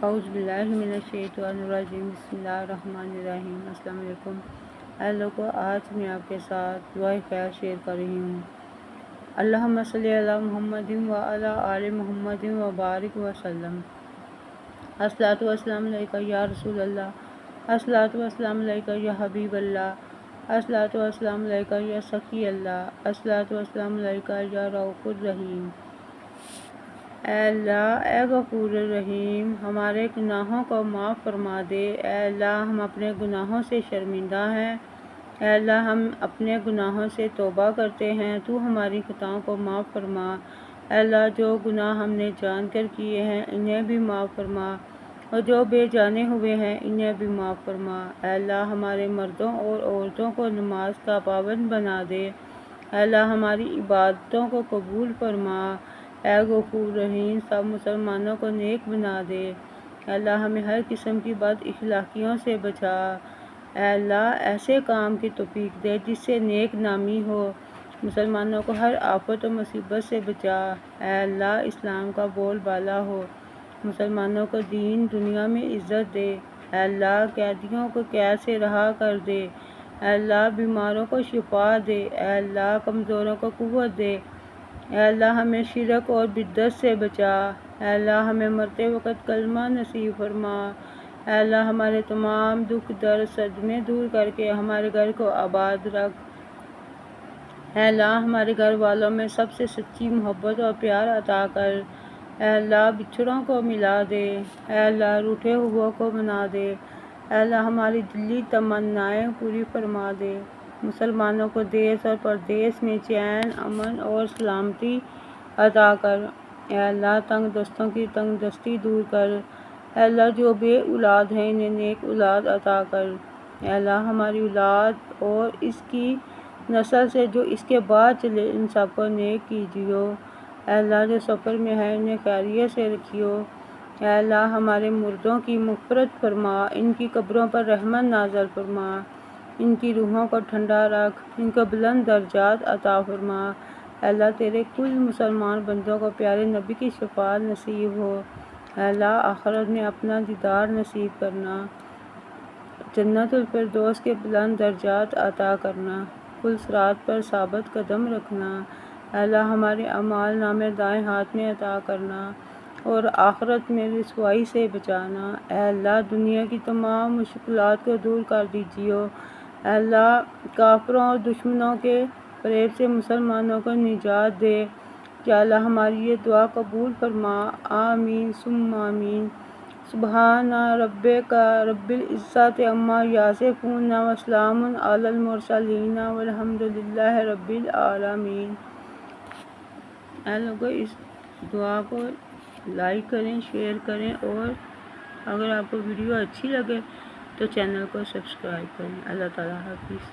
اعوذ باللہ من الشیطان الرجیم بسم اللہ الرحمن الرحیم۔ السلام علیکم۔ لوگو، آج میں آپ کے ساتھ دعائے خیر شیئر کر رہی ہوں۔ اللہم صلی علی محمد و علی آل محمد و بارک وسلم۔ الصلاۃ والسلام علیکہ یا رسول اللہ، الصلاۃ والسلام علیکہ یا حبیب اللہ، الصلاۃ والسلام علیکہ یا سخی اللہ، الصلاۃ والسلام علیکہ یا رؤوف الرحیم۔ اے اللہ، اے غفور الرحیم، ہمارے گناہوں کو معاف فرما دے۔ اے اللہ، ہم اپنے گناہوں سے شرمندہ ہیں۔ اے اللہ، ہم اپنے گناہوں سے توبہ کرتے ہیں، تو ہماری خطاؤں کو معاف فرما۔ اے اللہ، جو گناہ ہم نے جان کر کیے ہیں انہیں بھی معاف فرما، اور جو بے جانے ہوئے ہیں انہیں بھی معاف فرما۔ اے اللہ، ہمارے مردوں اور عورتوں کو نماز کا پابند بنا دے۔ اے اللہ، ہماری عبادتوں کو قبول فرما۔ اے غفور رحیم، سب مسلمانوں کو نیک بنا دے۔ اے اللہ، ہمیں ہر قسم کی بد اخلاقیوں سے بچا۔ اے اللہ، ایسے کام کی توفیق دے جس سے نیک نامی ہو۔ مسلمانوں کو ہر آفت و مصیبت سے بچا۔ اے اللہ، اسلام کا بول بالا ہو۔ مسلمانوں کو دین دنیا میں عزت دے۔ اے اللہ، قیدیوں کو قید سے رہا کر دے۔ اے اللہ، بیماروں کو شفا دے۔ اے اللہ، کمزوروں کو قوت دے۔ اے اللہ، ہمیں شرک اور بدعت سے بچا۔ اے اللہ، ہمیں مرتے وقت کلمہ نصیب فرما۔ اے اللہ، ہمارے تمام دکھ درد صدمے دور کر کے ہمارے گھر کو آباد رکھ۔ اے اللہ، ہمارے گھر والوں میں سب سے سچی محبت اور پیار عطا کر۔ اے اللہ، بچھڑوں کو ملا دے۔ اے اللہ، روٹھے ہوا کو منا دے۔ اے اللہ، ہماری دلی تمنائیں پوری فرما دے۔ مسلمانوں کو دیس اور پردیس میں چین، امن اور سلامتی عطا کر۔ اے اللہ، تنگ دستوں کی تنگ دستی دور کر۔ اے اللہ، جو بے اولاد ہیں انہیں نیک اولاد عطا کر۔ اے اللہ، ہماری اولاد اور اس کی نسل سے جو اس کے بعد چلے ان سب کو نیک کیجیو۔ اے اللہ، جو سفر میں ہے انہیں خیریت سے رکھیو۔ اے اللہ، ہمارے مردوں کی مغفرت فرما، ان کی قبروں پر رحمت نازل فرما، ان کی روحوں کو ٹھنڈا رکھ، ان کو بلند درجات عطا فرما۔ اے اللہ، تیرے کل مسلمان بندوں کو پیارے نبی کی شفاعت نصیب ہو۔ اے اللہ، آخرت میں اپنا دیدار نصیب کرنا، جنت الفردوس کے بلند درجات عطا کرنا، پل صراط پر ثابت قدم رکھنا۔ اے اللہ، ہمارے اعمال نامے دائیں ہاتھ میں عطا کرنا اور آخرت میں رسوائی سے بچانا۔ اے اللہ، دنیا کی تمام مشکلات کو دور کر دیجیو۔ اے اللہ، کافروں اور دشمنوں کے فریب سے مسلمانوں کو نجات دے۔ یا اللہ، ہماری یہ دعا قبول فرما۔ آمین ثم آمین۔ سبحان ربک رب العزت عما یصفون وسلام علی المرسلین والحمد للہ رب العالمین۔ اے لوگو، اس دعا کو لائک کریں، شیئر کریں، اور اگر آپ کو ویڈیو اچھی لگے تو چینل کو سبسکرائب کریں۔ اللہ تعالیٰ حافظ۔